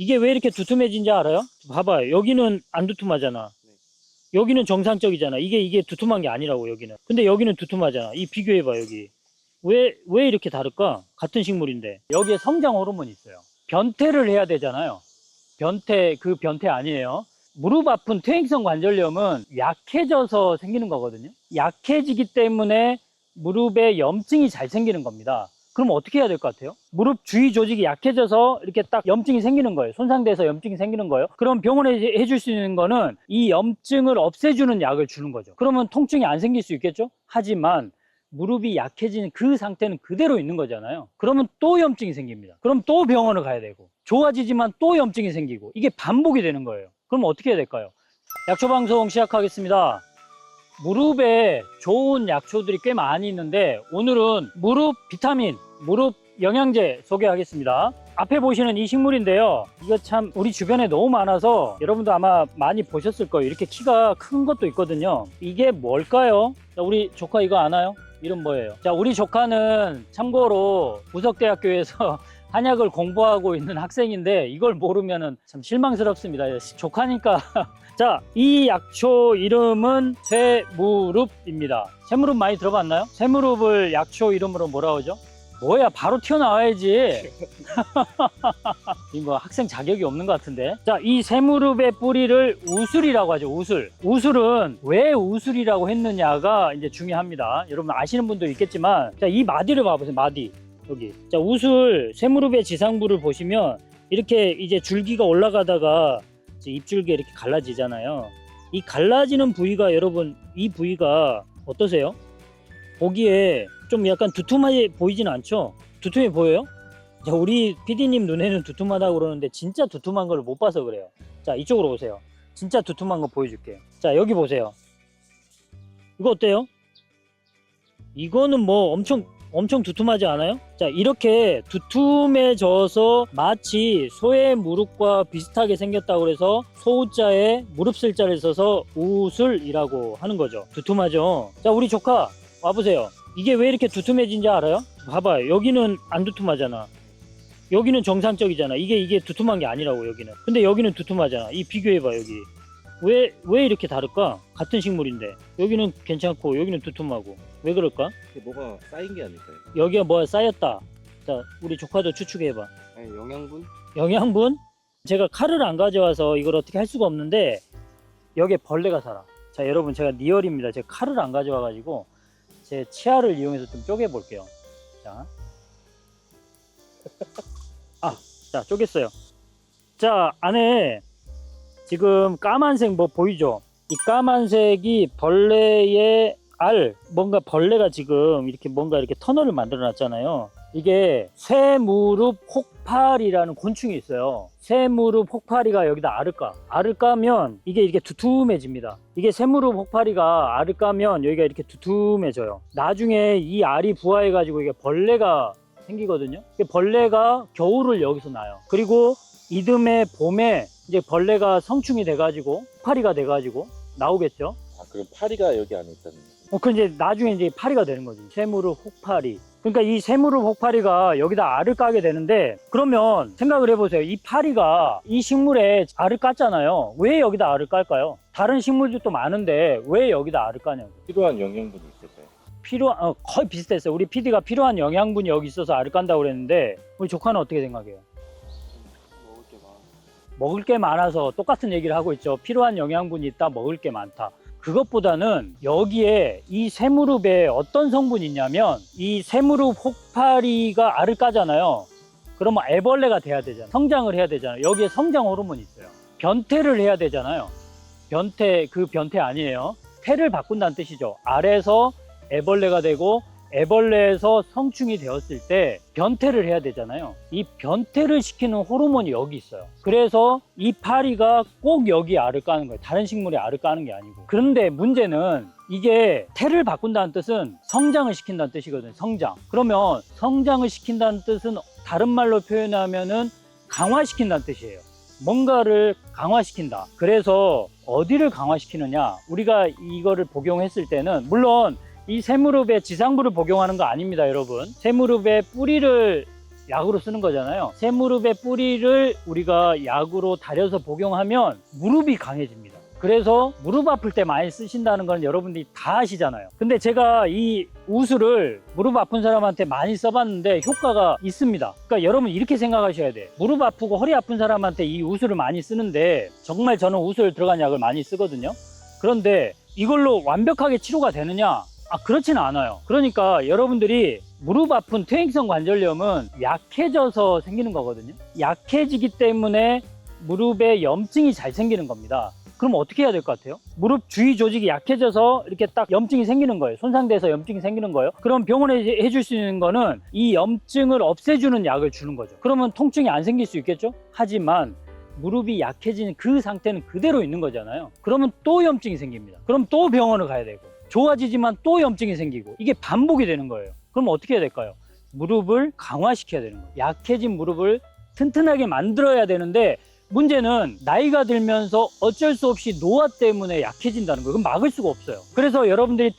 이게 왜 이렇게 두툼해진지 알아요? 봐봐요. 여기는 안 두툼하잖아. 여기는 정상적이잖아. 이게 두툼한 게 아니라고, 여기는. 근데 여기는 두툼하잖아. 이 비교해봐, 여기. 왜 이렇게 다를까? 같은 식물인데. 여기에 성장 호르몬이 있어요. 변태를 해야 되잖아요. 그 변태 아니에요. 무릎 아픈 퇴행성 관절염은 약해져서 생기는 거거든요. 약해지기 때문에 무릎에 염증이 잘 생기는 겁니다. 그럼 어떻게 해야 될 것 같아요? 무릎 주위 조직이 약해져서 이렇게 딱 염증이 생기는 거예요. 손상돼서 염증이 생기는 거예요. 그럼 병원에 해줄 수 있는 거는 이 염증을 없애주는 약을 주는 거죠. 그러면 통증이 안 생길 수 있겠죠? 하지만 무릎이 약해진 그 상태는 그대로 있는 거잖아요. 그러면 또 염증이 생깁니다. 그럼 또 병원을 가야 되고, 좋아지지만 또 염증이 생기고, 이게 반복이 되는 거예요. 그럼 어떻게 해야 될까요? 약초 방송 시작하겠습니다. 무릎에 좋은 약초들이 꽤 많이 있는데, 오늘은 무릎 비타민, 무릎 영양제 소개하겠습니다. 앞에 보시는 이 식물인데요, 이거 참 우리 주변에 너무 많아서 여러분도 아마 많이 보셨을 거예요. 이렇게 키가 큰 것도 있거든요. 이게 뭘까요? 자, 우리 조카 이거 아나요? 이름 뭐예요? 자, 우리 조카는 참고로 부석대학교에서 한약을 공부하고 있는 학생인데, 이걸 모르면은 참 실망스럽습니다. 조카니까. 자, 이 약초 이름은 쇠무릎입니다. 쇠무릎 많이 들어봤나요? 쇠무릎을 약초 이름으로 뭐라 하죠? 뭐야, 바로 튀어나와야지. 이거 학생 자격이 없는 것 같은데. 자, 이 쇠무릎의 뿌리를 우술이라고 하죠. 우술. 우술은 왜 우술이라고 했느냐가 이제 중요합니다. 여러분 아시는 분도 있겠지만, 자, 이 마디를 봐보세요. 마디. 여기. 자, 우술 쇠무릎의 지상부를 보시면 이렇게 이제 줄기가 올라가다가 이제 잎줄기가 이렇게 갈라지잖아요. 이 갈라지는 부위가, 여러분 이 부위가 어떠세요? 보기에 좀 약간 두툼하게 보이진 않죠? 두툼해 보여요? 자, 우리 PD님 눈에는 두툼하다고 그러는데 진짜 두툼한 걸 못 봐서 그래요. 자, 이쪽으로 오세요. 진짜 두툼한 거 보여줄게요. 자, 여기 보세요. 이거 어때요? 이거는 뭐 엄청 두툼하지 않아요? 자, 이렇게 두툼해져서 마치 소의 무릎과 비슷하게 생겼다고 해서 소우자에 무릎 쓸자를 써서 우술이라고 하는 거죠. 두툼하죠? 자, 우리 조카 와보세요. 이게 왜 이렇게 두툼해진지 알아요? 봐봐요. 여기는 안 두툼하잖아. 여기는 정상적이잖아. 이게 두툼한 게 아니라고, 여기는. 근데 여기는 두툼하잖아. 이 비교해봐, 여기. 왜 이렇게 다를까? 같은 식물인데. 여기는 괜찮고 여기는 두툼하고. 왜 그럴까? 뭐가 쌓인 게 아닐까요? 여기가 뭐가 쌓였다. 자, 우리 조카도 추측해봐. 아니, 영양분? 영양분? 제가 칼을 안 가져와서 이걸 어떻게 할 수가 없는데, 여기에 벌레가 살아. 자, 여러분 제가 리얼입니다. 제가 칼을 안 가져와 가지고 제 치아를 이용해서 좀 쪼개 볼게요. 자. 자, 쪼갰어요. 자, 안에 지금 까만색 뭐 보이죠? 이 까만색이 벌레의 뭔가 벌레가 지금 이렇게 뭔가 이렇게 터널을 만들어 놨잖아요. 이게 쇠무릎 혹파리라는 곤충이 있어요. 쇠무릎 혹파리가 여기다 알을 까면 이게 이렇게 두툼해집니다. 이게 쇠무릎 혹파리가 알을 까면 여기가 이렇게 두툼해져요. 나중에 이 알이 부화해 가지고 이게 벌레가 생기거든요. 벌레가 겨울을 여기서 나요. 그리고 이듬해 봄에 이제 벌레가 성충이 돼 가지고 파리가 돼 가지고 나오겠죠. 아, 그럼 파리가 여기 안에 있다는 거죠? 그 이제 나중에 이제 파리가 되는 거지. 쇠무릎 혹파리. 그러니까 이 쇠무릎 혹파리가 여기다 알을 까게 되는데, 그러면 생각을 해보세요. 이 파리가 이 식물에 알을 깠잖아요. 왜 여기다 알을 깔까요? 다른 식물들도 많은데 왜 여기다 알을 까냐고. 필요한 영양분이 있을까요? 거의 비슷했어요. 우리 PD가 필요한 영양분이 여기 있어서 알을 깐다고 그랬는데, 우리 조카는 어떻게 생각해요? 먹을 게 많아서 똑같은 얘기를 하고 있죠. 필요한 영양분이 있다, 먹을 게 많다. 그것보다는 여기에 이 쇠무릎에 어떤 성분이 있냐면, 이 쇠무릎 혹파리가 알을 까잖아요. 그러면 애벌레가 돼야 되잖아요. 성장을 해야 되잖아요. 여기에 성장 호르몬이 있어요. 변태를 해야 되잖아요. 그 변태 아니에요. 태를 바꾼다는 뜻이죠. 알에서 애벌레가 되고 애벌레에서 성충이 되었을 때 변태를 해야 되잖아요. 이 변태를 시키는 호르몬이 여기 있어요. 그래서 이 파리가 꼭 여기 알을 까는 거예요. 다른 식물에 알을 까는 게 아니고. 그런데 문제는 이게 태를 바꾼다는 뜻은 성장을 시킨다는 뜻이거든요. 성장. 그러면 성장을 시킨다는 뜻은 다른 말로 표현하면은 강화시킨다는 뜻이에요. 뭔가를 강화시킨다. 그래서 어디를 강화시키느냐? 우리가 이거를 복용했을 때는, 물론 이 쇠무릎의 지상부를 복용하는 거 아닙니다, 여러분. 쇠무릎의 뿌리를 약으로 쓰는 거잖아요. 새 무릎의 뿌리를 우리가 약으로 달여서 복용하면 무릎이 강해집니다. 그래서 무릎 아플 때 많이 쓰신다는 건 여러분들이 다 아시잖아요. 근데 제가 이 우슬을 무릎 아픈 사람한테 많이 써봤는데 효과가 있습니다. 그러니까 여러분 이렇게 생각하셔야 돼요. 무릎 아프고 허리 아픈 사람한테 이 우슬을 많이 쓰는데 정말 저는 우슬 들어간 약을 많이 쓰거든요. 그런데 이걸로 완벽하게 치료가 되느냐? 그렇지는 않아요. 그러니까 여러분들이 무릎 아픈 퇴행성 관절염은 약해져서 생기는 거거든요. 약해지기 때문에 무릎에 염증이 잘 생기는 겁니다. 그럼 어떻게 해야 될 것 같아요? 무릎 주위 조직이 약해져서 이렇게 딱 염증이 생기는 거예요. 손상돼서 염증이 생기는 거예요. 그럼 병원에 해줄 수 있는 거는 이 염증을 없애주는 약을 주는 거죠. 그러면 통증이 안 생길 수 있겠죠? 하지만 무릎이 약해지는 그 상태는 그대로 있는 거잖아요. 그러면 또 염증이 생깁니다. 그럼 또 병원을 가야 되고, 좋아지지만 또 염증이 생기고, 이게 반복이 되는 거예요. 그럼 어떻게 해야 될까요? 무릎을 강화시켜야 되는 거예요. 약해진 무릎을 튼튼하게 만들어야 되는데, 문제는 나이가 들면서 어쩔 수 없이 노화 때문에 약해진다는 거예요. 그럼 막을 수가 없어요. 그래서 여러분들이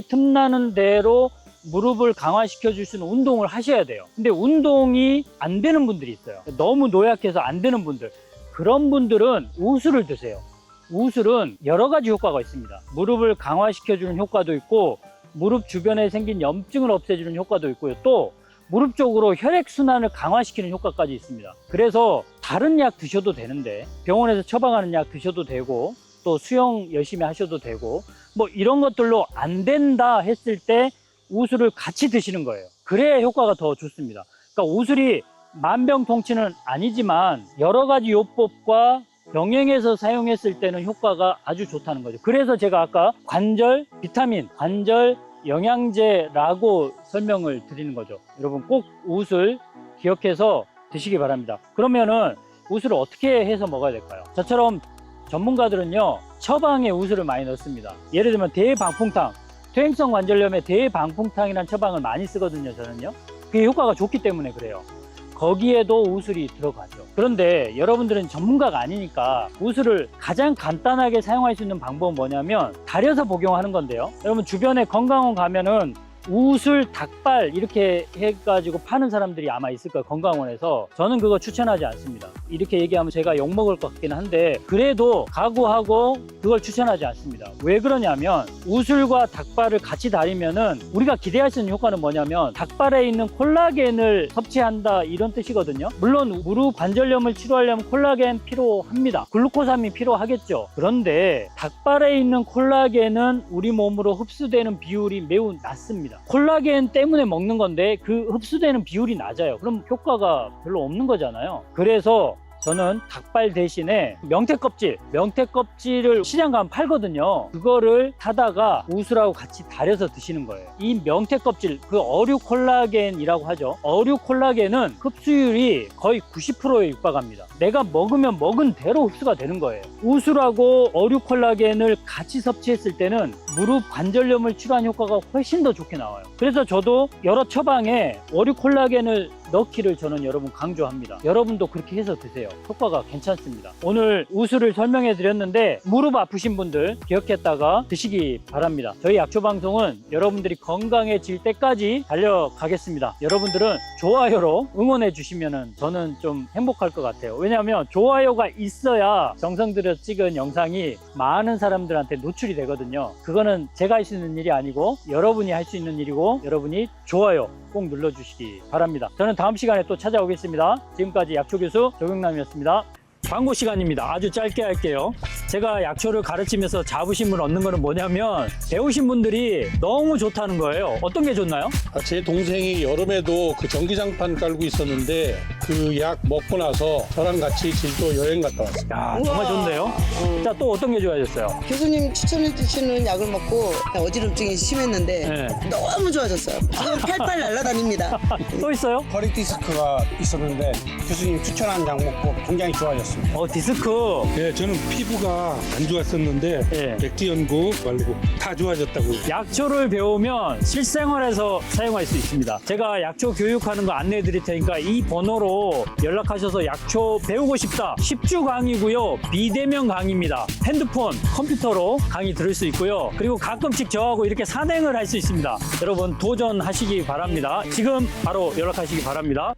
틈나는 대로 무릎을 강화시켜 줄 수 있는 운동을 하셔야 돼요. 근데 운동이 안 되는 분들이 있어요. 너무 노약해서 안 되는 분들, 그런 분들은 우슬을 드세요. 우슬은 여러 가지 효과가 있습니다. 무릎을 강화시켜 주는 효과도 있고, 무릎 주변에 생긴 염증을 없애주는 효과도 있고요. 또 무릎 쪽으로 혈액순환을 강화시키는 효과까지 있습니다. 그래서 다른 약 드셔도 되는데, 병원에서 처방하는 약 드셔도 되고, 또 수영 열심히 하셔도 되고, 뭐 이런 것들로 안 된다 했을 때 우슬을 같이 드시는 거예요. 그래야 효과가 더 좋습니다. 그러니까 우슬이 만병통치는 아니지만 여러 가지 요법과 병행해서 사용했을 때는 효과가 아주 좋다는 거죠. 그래서 제가 아까 관절 비타민, 관절 영양제라고 설명을 드리는 거죠. 여러분 꼭 우슬 기억해서 드시기 바랍니다. 그러면은 우슬을 어떻게 해서 먹어야 될까요? 저처럼 전문가들은요, 처방에 우슬을 많이 넣습니다. 예를 들면 대방풍탕, 퇴행성 관절염에 대방풍탕이라는 처방을 많이 쓰거든요. 저는요, 그게 효과가 좋기 때문에 그래요. 거기에도 우슬이 들어가죠. 그런데 여러분들은 전문가가 아니니까 우슬을 가장 간단하게 사용할 수 있는 방법은 뭐냐면 달여서 복용하는 건데요. 여러분 주변에 건강원 가면은 우슬 닭발 이렇게 해가지고 파는 사람들이 아마 있을 거예요. 건강원에서. 저는 그거 추천하지 않습니다. 이렇게 얘기하면 제가 욕먹을 것 같긴 한데, 그래도 각오하고 그걸 추천하지 않습니다. 왜 그러냐면 우슬과 닭발을 같이 달이면은 우리가 기대할 수 있는 효과는 뭐냐면 닭발에 있는 콜라겐을 섭취한다 이런 뜻이거든요. 물론 무릎 관절염을 치료하려면 콜라겐 필요합니다. 글루코삼이 필요하겠죠. 그런데 닭발에 있는 콜라겐은 우리 몸으로 흡수되는 비율이 매우 낮습니다. 콜라겐 때문에 먹는 건데 그 흡수되는 비율이 낮아요. 그럼 효과가 별로 없는 거잖아요. 그래서 저는 닭발 대신에 명태 껍질을 시장 가면 팔거든요. 그거를 사다가 우슬하고 같이 달여서 드시는 거예요. 이 명태 껍질, 그 어류 콜라겐이라고 하죠. 어류 콜라겐은 흡수율이 거의 90%에 육박합니다. 내가 먹으면 먹은 대로 흡수가 되는 거예요. 우슬하고 어류 콜라겐을 같이 섭취했을 때는 무릎 관절염을 치료한 효과가 훨씬 더 좋게 나와요. 그래서 저도 여러 처방에 어류 콜라겐을 넣기를 저는 여러분 강조합니다. 여러분도 그렇게 해서 드세요. 효과가 괜찮습니다. 오늘 우슬을 설명해 드렸는데 무릎 아프신 분들 기억했다가 드시기 바랍니다. 저희 약초 방송은 여러분들이 건강해질 때까지 달려가겠습니다. 여러분들은 좋아요로 응원해 주시면 저는 좀 행복할 것 같아요. 왜냐하면 좋아요가 있어야 정성 들여 찍은 영상이 많은 사람들한테 노출이 되거든요. 그거는 제가 할 수 있는 일이 아니고 여러분이 할 수 있는 일이고, 여러분이 좋아요 꼭 눌러주시기 바랍니다. 저는 다음 시간에 또 찾아오겠습니다. 지금까지 약초교수 조경남이었습니다. 광고 시간입니다. 아주 짧게 할게요. 제가 약초를 가르치면서 자부심을 얻는 거는 뭐냐면 배우신 분들이 너무 좋다는 거예요. 어떤 게 좋나요? 제 동생이 여름에도 그 전기장판 깔고 있었는데 그 약 먹고 나서 저랑 같이 제주도 여행 갔다 왔어요. 야, 정말 좋네요. 자, 또 어떤 게 좋아졌어요? 교수님 추천해 주시는 약을 먹고 어지럼증이 심했는데 네. 너무 좋아졌어요. 지금 팔팔 날아다닙니다. 또 있어요? 허리 디스크가 있었는데 교수님 추천한 약 먹고 굉장히 좋아졌습니다. 디스크. 예, 저는 피부가 다 안 좋았었는데 예. 백지 연구 말고 다 좋아졌다고. 약초를 배우면 실생활에서 사용할 수 있습니다. 제가 약초 교육하는 거 안내해 드릴 테니까 이 번호로 연락하셔서 약초 배우고 싶다. 10주 강의고요. 비대면 강의입니다. 핸드폰, 컴퓨터로 강의 들을 수 있고요. 그리고 가끔씩 저하고 이렇게 산행을 할 수 있습니다. 여러분 도전하시기 바랍니다. 지금 바로 연락하시기 바랍니다.